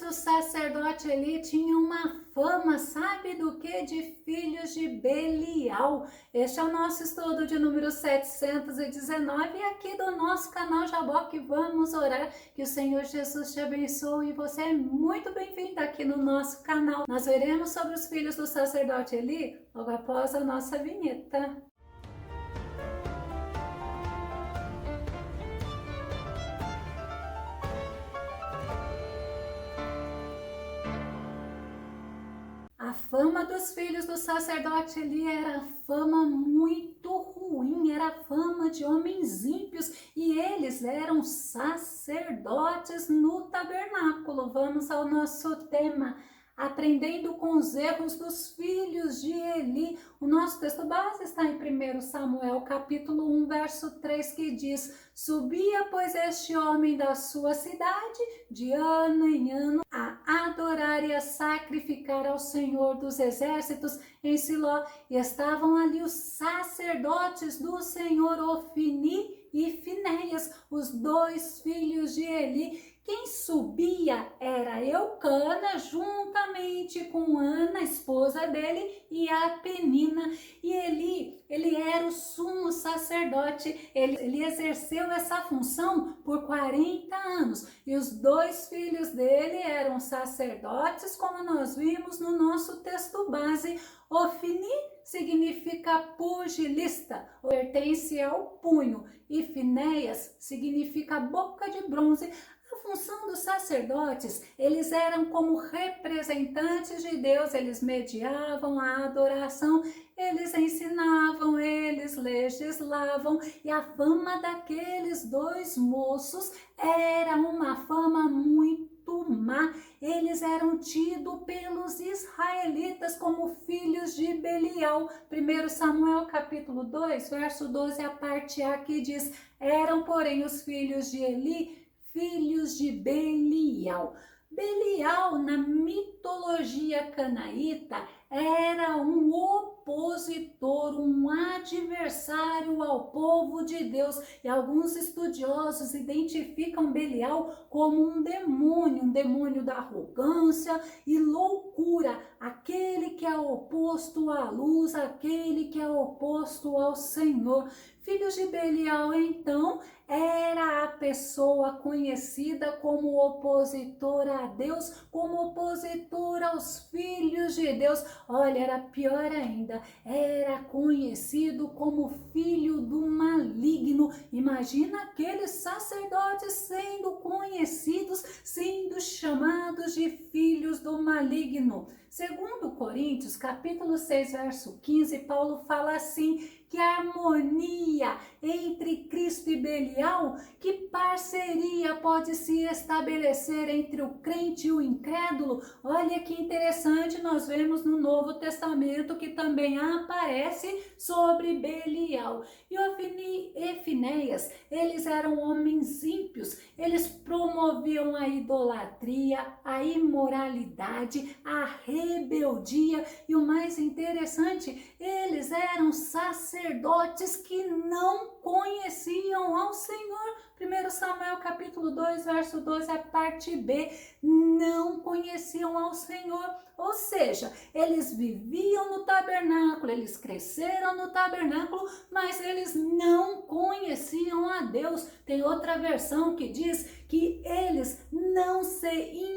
do sacerdote Eli tinham uma fama, sabe do que? De filhos de Belial. Este é o nosso estudo de número 719 aqui do nosso canal Jaboque. Vamos orar que o Senhor Jesus te abençoe e você é muito bem-vindo aqui no nosso canal. Nós veremos sobre os filhos do sacerdote Eli logo após a nossa vinheta. A fama dos filhos do sacerdote Eli era fama muito ruim, era fama de homens ímpios e eles eram sacerdotes no tabernáculo. Vamos ao nosso tema, aprendendo com os erros dos filhos de Eli. O nosso texto base está em 1 Samuel capítulo 1, verso 3, que diz: subia, pois, este homem da sua cidade de ano em ano a adorar e a sacrificar ao Senhor dos exércitos em Siló, e estavam ali os sacerdotes do Senhor, Ofni e Finéias, os dois filhos de Eli. Quem subia era Eucana, juntamente com Ana, esposa dele, e a Penina. E ele era o sumo sacerdote, ele exerceu essa função por 40 anos. E os dois filhos dele eram sacerdotes, como nós vimos no nosso texto base. Ofni significa pugilista, pertence ao punho, e Finéias significa boca de bronze. A função dos sacerdotes, eles eram como representantes de Deus, eles mediavam a adoração, eles ensinavam, eles legislavam, e a fama daqueles dois moços era uma fama muito má. Eles eram tidos pelos israelitas como filhos de Belial. 1 Samuel capítulo 2, verso 12, a parte A, que diz: eram, porém, os filhos de Eli filhos de Belial. Belial, na mitologia canaíta, era um opositor, um adversário ao povo de Deus. E alguns estudiosos identificam Belial como um demônio da arrogância e loucura, aquele que é oposto à luz, aquele que é oposto ao Senhor. Filhos de Belial, então, era a pessoa conhecida como opositor a Deus, como opositor aos filhos de Deus. Olha, era pior ainda, era conhecido como filho do maligno. Imagina aqueles sacerdotes sendo conhecidos, sendo chamados de filhos do maligno. Segundo Coríntios, capítulo 6, verso 15, Paulo fala assim, que a harmonia entre Cristo e Belial, que parceria pode se estabelecer entre o crente e o incrédulo? Olha que interessante, nós vemos no Novo Testamento que também aparece sobre Belial. E Ofni e Finéias, eles eram homens ímpios, eles promoviam a idolatria, a imoralidade, a rebeldia, e o mais interessante, eles eram sacerdotes que não conheciam ao Senhor. 1 Samuel capítulo 2, verso 12, a parte B, não conheciam ao Senhor. Ou seja, eles viviam no tabernáculo, eles cresceram no tabernáculo, mas eles não conheciam a Deus. Tem outra versão que diz que eles não se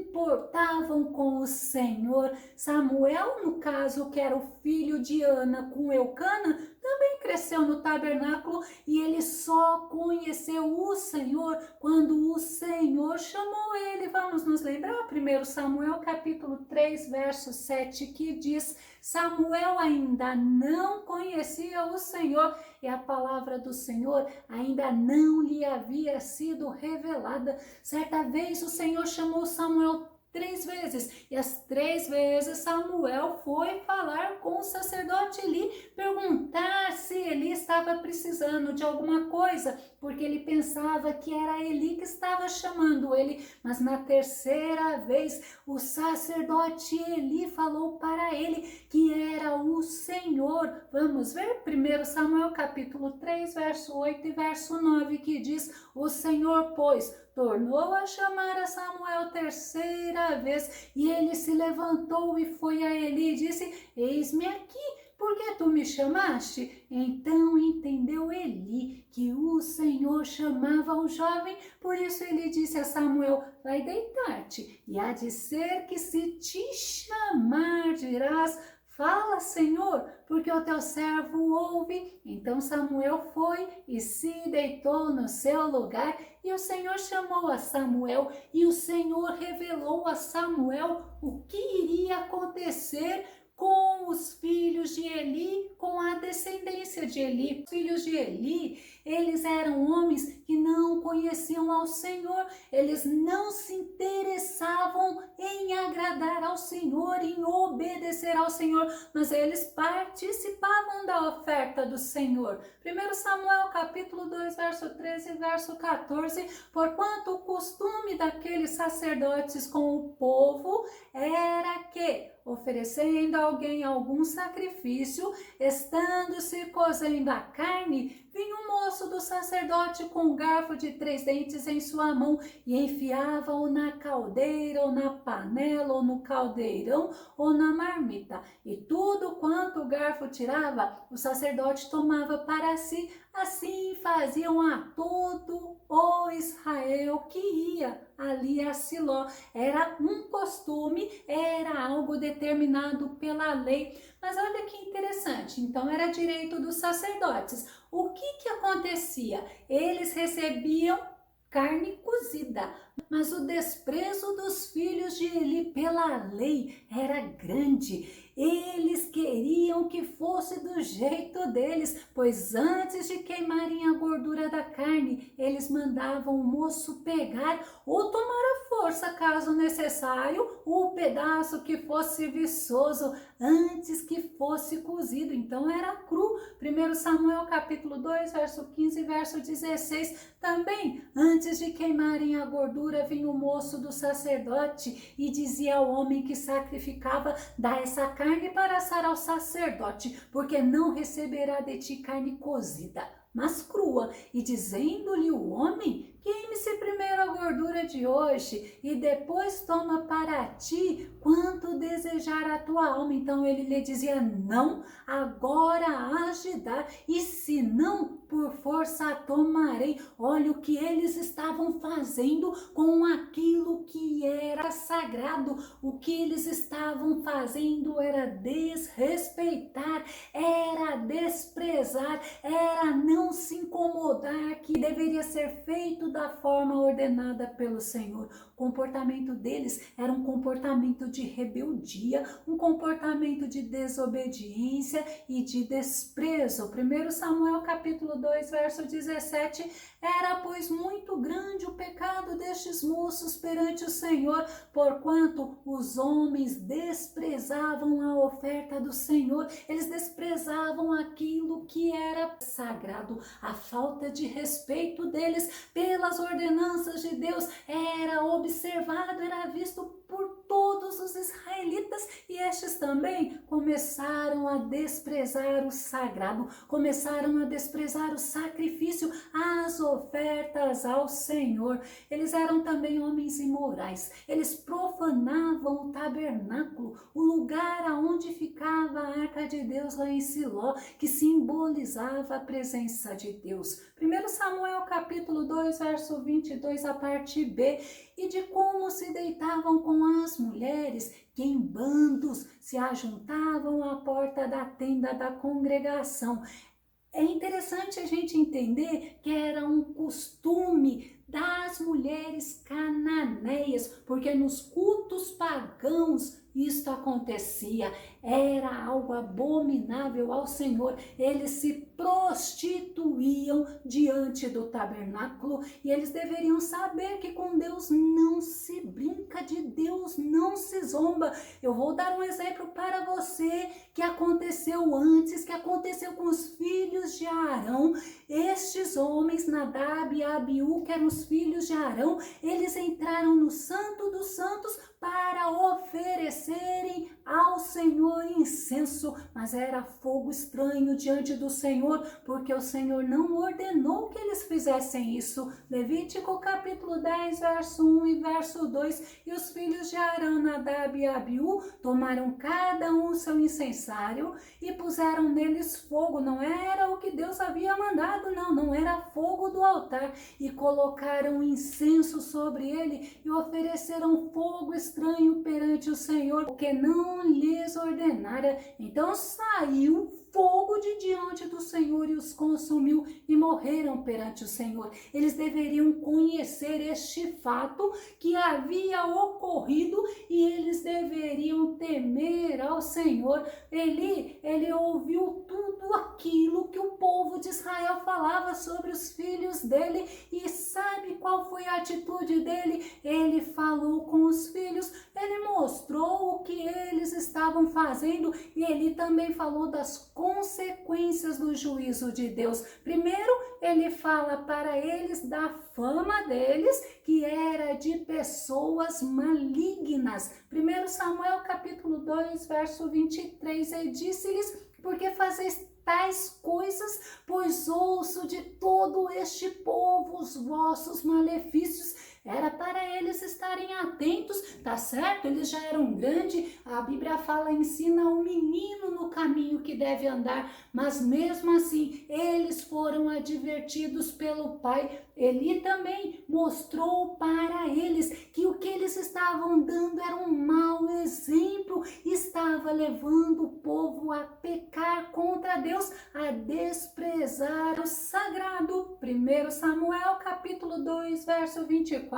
importavam com o Senhor. Samuel, no caso, que era o filho de Ana com Eucana, também cresceu no tabernáculo e ele só conheceu o Senhor quando o Senhor chamou ele. Vamos nos lembrar, 1 Samuel capítulo 3, verso 7, que diz: Samuel ainda não conhecia o Senhor e a palavra do Senhor ainda não lhe havia sido revelada. Certa vez o Senhor chamou Samuel 3 vezes, e as 3 vezes Samuel foi falar com o sacerdote Eli, perguntar se Eli estava precisando de alguma coisa, porque ele pensava que era Eli que estava chamando ele. Mas na 3ª vez o sacerdote Eli falou para ele que era o Senhor. Vamos ver 1 Samuel capítulo 3, verso 8 e verso 9, que diz: o Senhor, pois, tornou a chamar a Samuel terceira vez, e ele se levantou e foi a Eli e disse: eis-me aqui, por que tu me chamaste? Então entendeu Eli que o Senhor chamava o jovem, por isso ele disse a Samuel: vai deitar-te, e há de ser que se te chamar dirás: fala, Senhor, porque o teu servo ouve. Então Samuel foi e se deitou no seu lugar, e o Senhor chamou a Samuel, e o Senhor revelou a Samuel o que iria acontecer com os filhos de Eli, com a descendência de Eli. Os filhos de Eli, eles eram homens que não conheciam ao Senhor, eles não se interessavam em agradar ao Senhor, em obedecer ao Senhor, mas eles participavam da oferta do Senhor. 1 Samuel capítulo 2, verso 13 e verso 14, porquanto o costume daqueles sacerdotes com o povo era que, oferecendo a alguém algum sacrifício, estando-se cozendo a carne, vinha um moço do sacerdote com um garfo de 3 dentes em sua mão e enfiava-o na caldeira, ou na panela, ou no caldeirão, ou na marmita. E tudo quanto o garfo tirava, o sacerdote tomava para si. Assim faziam a todo o Israel que ia ali a Siló. Era um costume, era algo determinado pela lei. Mas olha que interessante, então era direito dos sacerdotes. O que acontecia? Eles recebiam carne cozida, mas o desprezo dos filhos de Eli pela lei era grande. Eles queriam que fosse do jeito deles, pois antes de queimarem a gordura da carne, eles mandavam o moço pegar ou tomar à força, caso necessário, o pedaço que fosse viçoso antes que fosse cozido. Então era cru. 1 Samuel capítulo 2, verso 15 e verso 16. Também, antes de queimarem a gordura, vinha o moço do sacerdote e dizia ao homem que sacrificava: dá essa carne para assar ao sacerdote, porque não receberá de ti carne cozida, mas crua. E dizendo-lhe o homem: queime-se primeiro a gordura de hoje, e depois toma para ti quanto desejar a tua alma. Então ele lhe dizia: não, agora hás de dar, e se não, por força a tomarei. Olha o que eles estavam fazendo com aquilo que era sagrado. O que eles estavam fazendo era desrespeitar, era desprezar, era não se incomodar, que deveria ser feito da forma ordenada pelo Senhor. O comportamento deles era um comportamento de rebeldia, um comportamento de desobediência e de desprezo. 1 Samuel capítulo 2, verso 17, era, pois, muito grande o pecado destes moços perante o Senhor, porquanto os homens desprezavam a oferta do Senhor, eles desprezavam aquilo que era sagrado. A falta de respeito deles pelas ordenanças de Deus era observado, era visto por todos os israelitas, e estes também começaram a desprezar o sagrado, começaram a desprezar o sacrifício, as ofertas ao Senhor. Eles eram também homens imorais, eles profanavam o tabernáculo, o lugar aonde ficava a arca de Deus lá em Siló, que simbolizava a presença de Deus. 1 Samuel capítulo 2, verso 22, a parte B, e de como se deitavam com as mulheres, que em bandos se ajuntavam à porta da tenda da congregação. É interessante a gente entender que era um costume das mulheres cananeias, porque nos cultos pagãos isto acontecia, era algo abominável ao Senhor. Eles se prostituíam diante do tabernáculo, e eles deveriam saber que com Deus não se brinca, de Deus não se zomba. Eu vou dar um exemplo para você que aconteceu antes, que aconteceu com os filhos de Arão. Estes homens, Nadab e Abiú, que eram os filhos de Arão, eles entraram no Santo dos Santos para oferecerem ao Senhor incenso, mas era fogo estranho diante do Senhor, porque o Senhor não ordenou que eles fizessem isso. Levítico capítulo 10, verso 1 e verso 2. E os filhos de Arão, Nadab e Abiú, tomaram cada um seu incensário e puseram neles fogo. Não era o que Deus havia mandado, não era fogo do altar. E colocaram incenso sobre ele e ofereceram fogo estranho perante o Senhor, porque não lhes ordenara. Então saiu fogo de diante do Senhor e os consumiu e morreram perante o Senhor. Eles deveriam conhecer este fato que havia ocorrido e eles deveriam temer ao Senhor. Ele ouviu tudo aquilo que o povo de Israel falava sobre os filhos dele e sabe qual foi a atitude dele? Ele falou com os filhos, ele mostrou o que eles estavam fazendo e ele também falou das consequências do juízo de Deus. Primeiro, ele fala para eles da fama deles, que era de pessoas malignas. 1 Samuel capítulo 2, verso 23, e disse-lhes: porque fazeis tais coisas, pois ouço de todo este povo os vossos malefícios. Era para eles estarem atentos, tá certo? Eles já eram grandes, a Bíblia fala, ensina o menino no caminho que deve andar, mas mesmo assim, eles foram advertidos pelo pai. Eli também mostrou para eles que o que eles estavam dando era um mau exemplo, estava levando o povo a pecar contra Deus, a desprezar o sagrado. 1 Samuel capítulo 2, verso 24.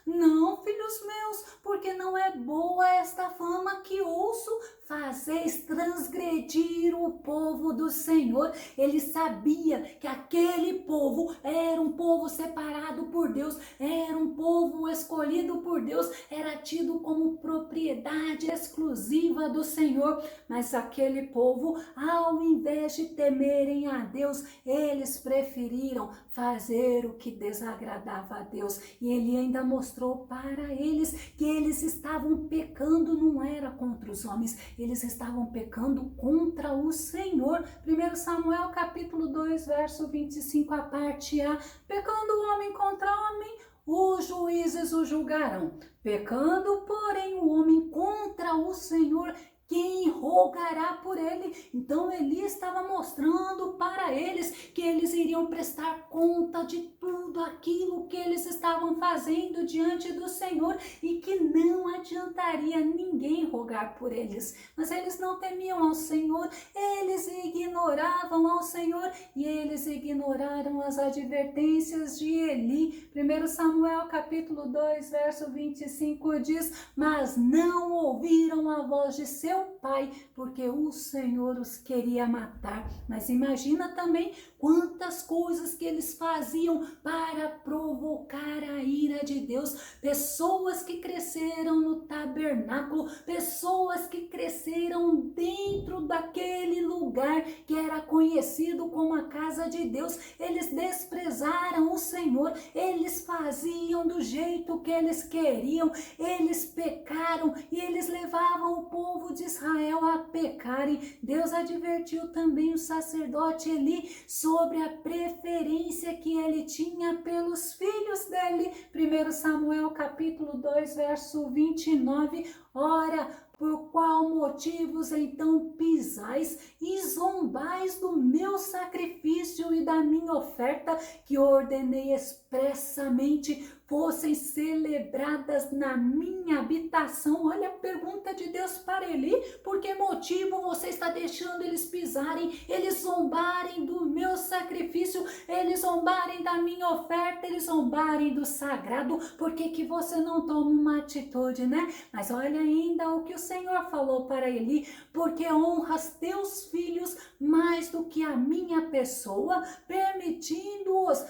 Não, filhos meus, porque não é boa esta fama que ouço, fazeis transgredir o povo do Senhor. Ele sabia que aquele povo era um povo separado por Deus, era um povo escolhido por Deus, era tido como propriedade exclusiva do Senhor, mas aquele povo, ao invés de temerem a Deus, eles preferiram fazer o que desagradava a Deus. E ele ainda mostrou para eles que eles estavam pecando, não era contra os homens, eles estavam pecando contra o Senhor. 1 Samuel capítulo 2, verso 25, a parte A. Pecando o homem contra homem, os juízes o julgarão. Pecando, porém, o homem contra o Senhor, quem rogará por ele? Então Eli estava mostrando para eles que eles iriam prestar conta de tudo aquilo que eles estavam fazendo diante do Senhor e que não adiantaria ninguém rogar por eles. Mas eles não temiam ao Senhor, eles ignoravam ao Senhor e eles ignoraram as advertências de Eli. 1 Samuel capítulo 2, verso 25 diz: mas não ouviram a voz de seu pai, porque o Senhor os queria matar. Mas imagina também quantas coisas que eles faziam para provocar a ira de Deus. Pessoas que cresceram no tabernáculo, pessoas que cresceram dentro daquele lugar que era conhecido como a casa de Deus. Eles desprezaram o Senhor, eles faziam do jeito que eles queriam, eles pecaram e eles levavam o povo de Israel a pecarem. Deus advertiu também o sacerdote Eli sobre a preferência que ele tinha pelos filhos dele. 1 Samuel capítulo 2, verso 29. Ora, por qual motivos então pisais e zombais do meu sacrifício e da minha oferta, que ordenei expressamente fossem celebradas na minha habitação? Olha a pergunta de Deus para Eli: por que motivo você está deixando eles pisarem, eles zombarem do meu sacrifício, eles zombarem da minha oferta, eles zombarem do sagrado? Por que você não toma uma atitude, né? Mas olha ainda o que o Senhor falou para Eli: porque honras teus filhos mais do que a minha pessoa, permitindo-os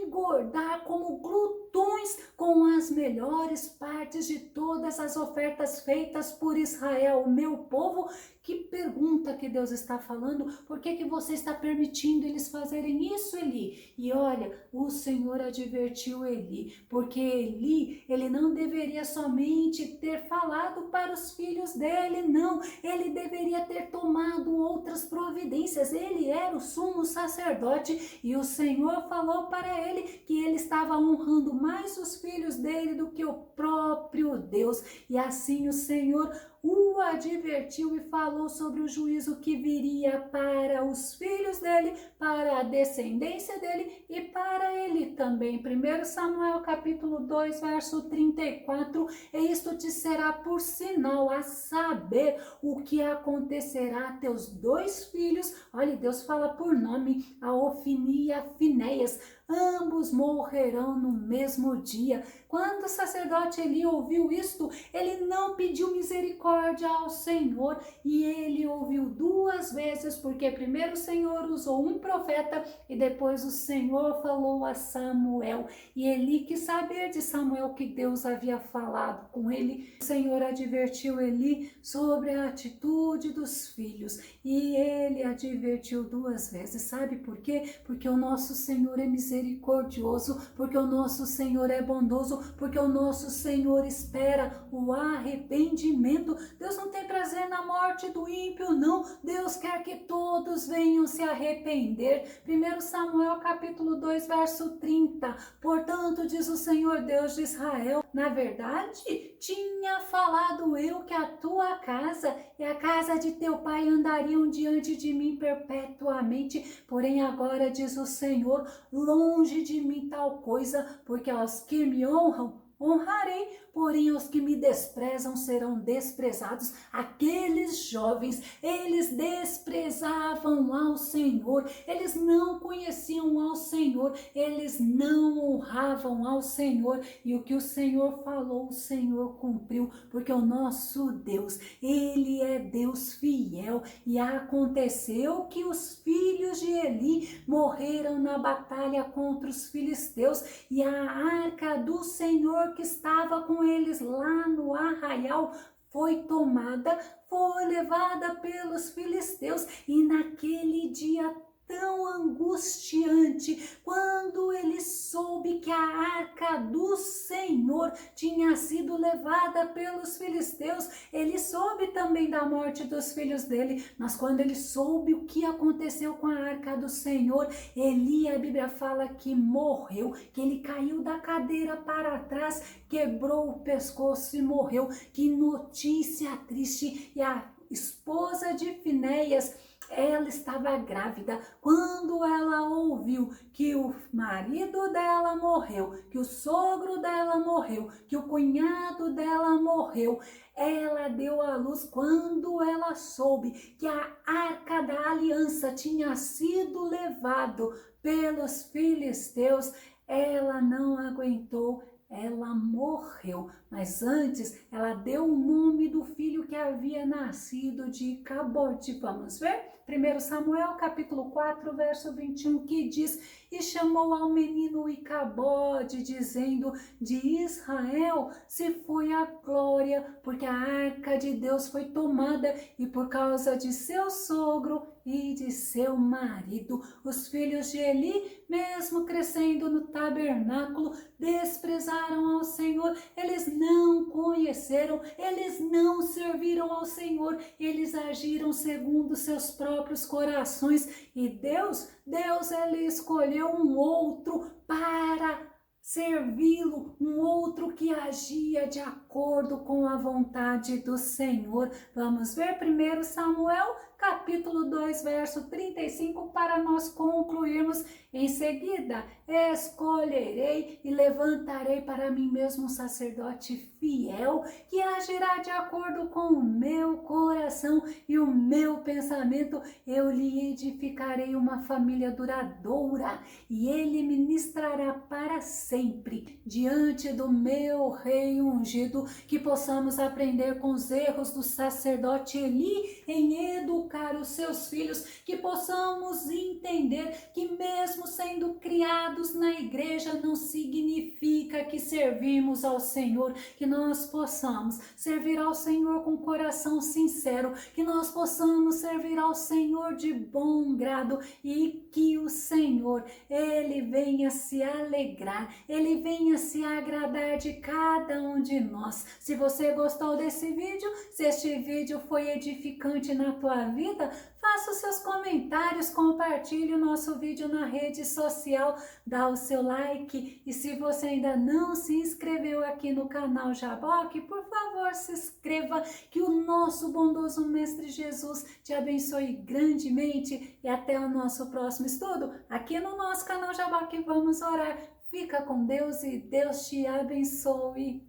engordar como glutões com as melhores partes de todas as ofertas feitas por Israel, o meu povo. Que pergunta que Deus está falando? Por que você está permitindo eles fazerem isso, Eli? E olha, o Senhor advertiu Eli, porque Eli, ele não deveria somente ter falado dado para os filhos dele, não. Ele deveria ter tomado outras providências. Ele era o sumo sacerdote e o Senhor falou para ele que ele estava honrando mais os filhos dele do que o próprio Deus. E assim o Senhor o advertiu e falou sobre o juízo que viria para os filhos dele, para a descendência dele e para ele também. 1 Samuel capítulo 2, verso 34, e isto te será por sinal, a saber o que acontecerá a teus 2 filhos. Olha, Deus fala por nome, a Ofni e a Finéias, ambos morrerão no mesmo dia. Quando o sacerdote Eli ouviu isto, ele não pediu misericórdia ao Senhor, e ele ouviu 2 vezes, porque primeiro o Senhor usou um profeta e depois o Senhor falou a Samuel. E Eli quis saber de Samuel que Deus havia falado com ele. O Senhor advertiu Eli sobre a atitude dos filhos, e ele advertiu 2 vezes. Sabe por quê? Porque o nosso Senhor é misericordioso, porque o nosso Senhor é bondoso, porque o nosso Senhor espera o arrependimento. Deus não tem prazer na morte do ímpio, não. Deus quer que todos venham se arrepender. 1 Samuel capítulo 2, verso 30. Portanto, diz o Senhor Deus de Israel, na verdade, tinha falado eu que a tua casa e a casa de teu pai andariam diante de mim perpetuamente. Porém agora, diz o Senhor, longe de mim tal coisa, porque aos que me honram, honrarei, porém os que me desprezam serão desprezados. Aqueles jovens, eles desprezavam ao Senhor, eles não conheciam ao Senhor, eles não honravam ao Senhor, e o que o Senhor falou, o Senhor cumpriu, porque o nosso Deus, ele é Deus fiel. E aconteceu que os filhos de Eli morreram na batalha contra os filisteus, e a arca do Senhor que estava com eles lá no arraial foi tomada, foi levada pelos filisteus. E naquele dia tão angustiante, quando ele soube que a arca do Senhor tinha sido levada pelos filisteus, ele soube também da morte dos filhos dele, mas quando ele soube o que aconteceu com a arca do Senhor, Eli, a Bíblia fala que morreu, que ele caiu da cadeira para trás, quebrou o pescoço e morreu. Que notícia triste! E a esposa de Finéias, ela estava grávida. Quando ela ouviu que o marido dela morreu, que o sogro dela morreu, que o cunhado dela morreu, ela deu à luz. Quando ela soube que a arca da aliança tinha sido levado pelos filisteus, ela não aguentou, ela morreu. Mas antes, ela deu o nome do filho que havia nascido de Icabote. Vamos ver? 1 Samuel capítulo 4, verso 21, que diz: e chamou ao menino Icabode, dizendo, de Israel se foi a glória, porque a arca de Deus foi tomada, e por causa de seu sogro e de seu marido. Os filhos de Eli, mesmo crescendo no tabernáculo, desprezaram ao Senhor. Eles não conheceram, eles não serviram ao Senhor, eles agiram segundo seus próprios corações. E Deus, ele escolheu um outro para servi-lo, um outro que agia de acordo com a vontade do Senhor. Vamos ver 1 Samuel capítulo 2, verso 35, para nós concluirmos. Em seguida, escolherei e levantarei para mim mesmo um sacerdote fiel, que agirá de acordo com o meu coração e o meu pensamento. Eu lhe edificarei uma família duradoura, e ele ministrará para sempre diante do meu rei ungido. Que possamos aprender com os erros do sacerdote Eli em educar educar os seus filhos, que possamos entender que mesmo sendo criados na igreja não significa que servimos ao Senhor, que nós possamos servir ao Senhor com coração sincero, que nós possamos servir ao Senhor de bom grado e que o Senhor, Ele venha se alegrar, Ele venha se agradar de cada um de nós. Se você gostou desse vídeo, se este vídeo foi edificante na tua vida, faça os seus comentários, compartilhe o nosso vídeo na rede social, dá o seu like e se você ainda não se inscreveu aqui no canal Jaboque, por favor se inscreva, que o nosso bondoso Mestre Jesus te abençoe grandemente e até o nosso próximo estudo aqui no nosso canal Jaboque. Vamos orar. Fica com Deus e Deus te abençoe.